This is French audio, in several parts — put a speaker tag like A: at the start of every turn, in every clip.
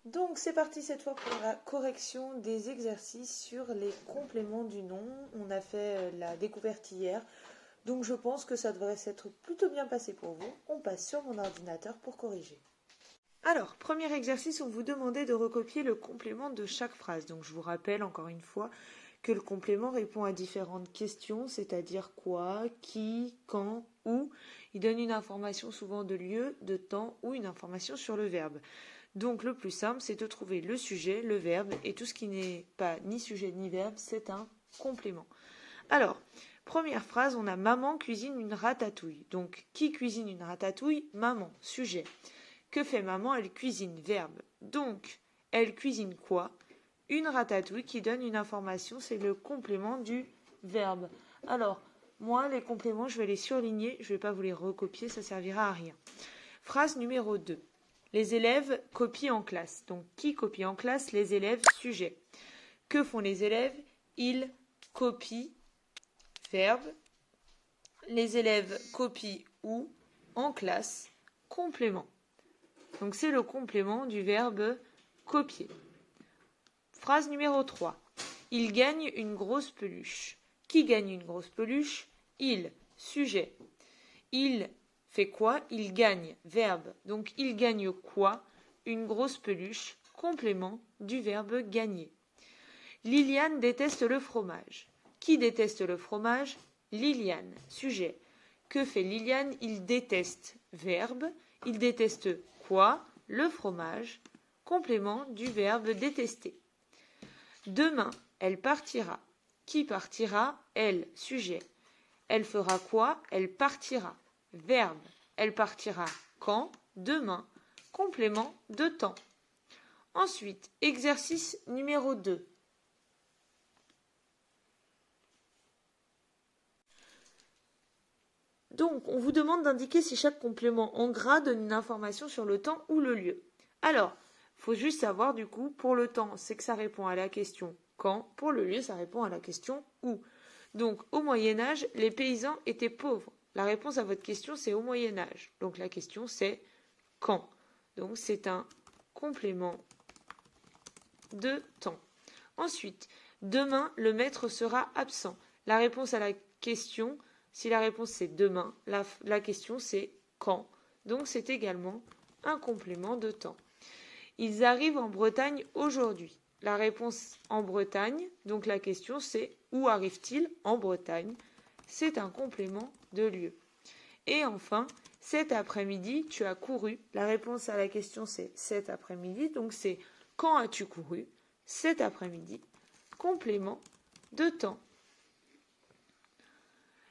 A: Donc c'est parti cette fois pour la correction des exercices sur les compléments du nom. On a fait la découverte hier, donc je pense que ça devrait s'être plutôt bien passé pour vous. On passe sur mon ordinateur pour corriger. Alors, premier exercice, on vous demandait de recopier le complément de chaque phrase. Donc je vous rappelle encore une fois que le complément répond à différentes questions, c'est-à-dire quoi, qui, quand, où. Il donne une information souvent de lieu, de temps ou une information sur le verbe. Donc le plus simple, c'est de trouver le sujet, le verbe, et tout ce qui n'est pas ni sujet ni verbe, c'est un complément. Alors, première phrase, on a maman cuisine une ratatouille. Donc, qui cuisine une ratatouille? Maman, sujet. Que fait maman? Elle cuisine, verbe. Donc, elle cuisine quoi? Une ratatouille qui donne une information, c'est le complément du verbe. Alors, moi, les compléments, je vais les surligner, je ne vais pas vous les recopier, ça servira à rien. Phrase numéro 2. Les élèves copient en classe. Donc, qui copie en classe? Les élèves, sujet. Que font les élèves? Ils copient, verbe. Les élèves copient où? En classe, complément. Donc, c'est le complément du verbe copier. Phrase numéro 3. Il gagne une grosse peluche. Qui gagne une grosse peluche? Il, sujet. Il fait quoi? Il gagne, verbe. Donc il gagne quoi? Une grosse peluche, complément du verbe gagner. Liliane déteste le fromage. Qui déteste le fromage? Liliane, sujet. Que fait Liliane? Il déteste, verbe. Il déteste quoi? Le fromage, complément du verbe détester. Demain, elle partira. Qui partira? Elle, sujet. Elle fera quoi? Elle partira. Verbe. Elle partira quand? Demain. Complément de temps. Ensuite, exercice numéro 2. Donc, on vous demande d'indiquer si chaque complément en gras donne une information sur le temps ou le lieu. Alors, il faut juste savoir du coup, pour le temps, c'est que ça répond à la question quand. Pour le lieu, ça répond à la question où. Donc, au Moyen-Âge, les paysans étaient pauvres. La réponse à votre question, c'est au Moyen-Âge. Donc, la question, c'est quand. Donc, c'est un complément de temps. Ensuite, demain, le maître sera absent. La réponse à la question, si la réponse c'est demain, la question c'est quand. Donc, c'est également un complément de temps. Ils arrivent en Bretagne aujourd'hui. La réponse en Bretagne, donc la question c'est où arrive-t-il en Bretagne? C'est un complément de lieu. Et enfin, cet après-midi, tu as couru. La réponse à la question c'est cet après-midi, donc c'est quand as-tu couru? Cet après-midi, complément de temps.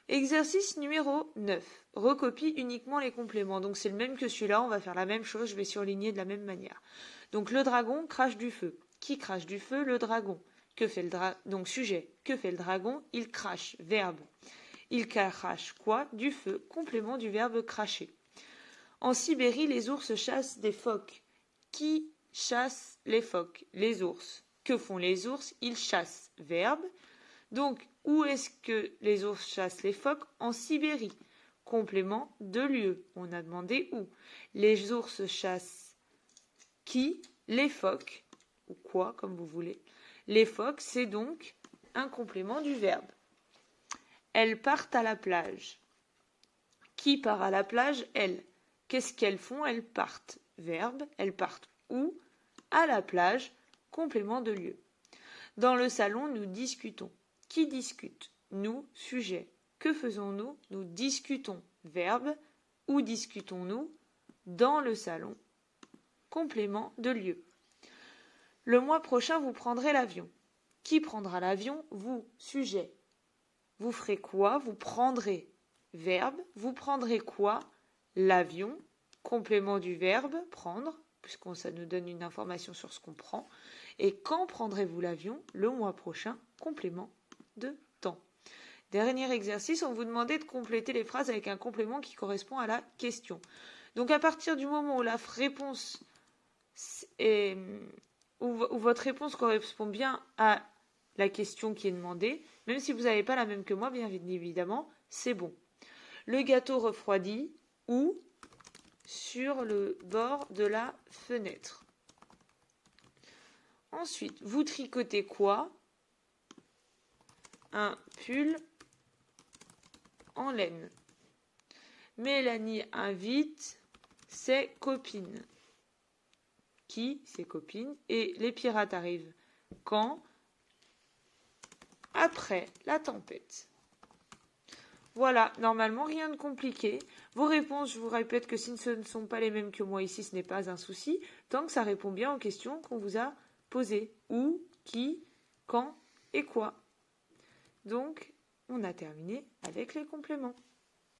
A: Exercice numéro 9. Recopie uniquement les compléments. Donc c'est le même que celui-là, on va faire la même chose, je vais surligner de la même manière. Donc le dragon crache du feu. Qui crache du feu? Le dragon. Que fait le dragon? Donc sujet. Que fait le dragon? Il crache. Verbe. Il crache quoi? Du feu. Complément du verbe cracher. En Sibérie, les ours chassent des phoques. Qui chasse les phoques? Les ours. Que font les ours? Ils chassent. Verbe. Donc, où est-ce que les ours chassent les phoques? En Sibérie. Complément de lieu. On a demandé où. Les ours chassent qui? Les phoques. Ou quoi, comme vous voulez. Les phoques, c'est donc un complément du verbe. Elles partent à la plage. Qui part à la plage? Elles. Qu'est-ce qu'elles font? Elles partent. Verbe. Elles partent où? À la plage. Complément de lieu. Dans le salon, nous discutons. Qui discute? Nous, sujet. Que faisons-nous? Nous discutons. Verbe. Où discutons-nous? Dans le salon. Complément de lieu. Le mois prochain, vous prendrez l'avion. Qui prendra l'avion? Vous, sujet. Vous ferez quoi? Vous prendrez. Verbe. Vous prendrez quoi? L'avion. Complément du verbe, prendre, puisque ça nous donne une information sur ce qu'on prend. Et quand prendrez-vous l'avion? Le mois prochain. Complément de temps. Dernier exercice, on vous demandait de compléter les phrases avec un complément qui correspond à la question. Donc à partir du moment où la réponse est, où votre réponse correspond bien à la question qui est demandée, même si vous n'avez pas la même que moi, bien évidemment, c'est bon. Le gâteau refroidit où? Sur le bord de la fenêtre. Ensuite, vous tricotez quoi? Un pull en laine. Mélanie invite ses copines. Qui? Ses copines. Et les pirates arrivent quand? Après la tempête. Voilà, normalement rien de compliqué. Vos réponses, je vous répète que si ce ne sont pas les mêmes que moi ici, ce n'est pas un souci, tant que ça répond bien aux questions qu'on vous a posées. Où, qui, quand et quoi. Donc, on a terminé avec les compléments.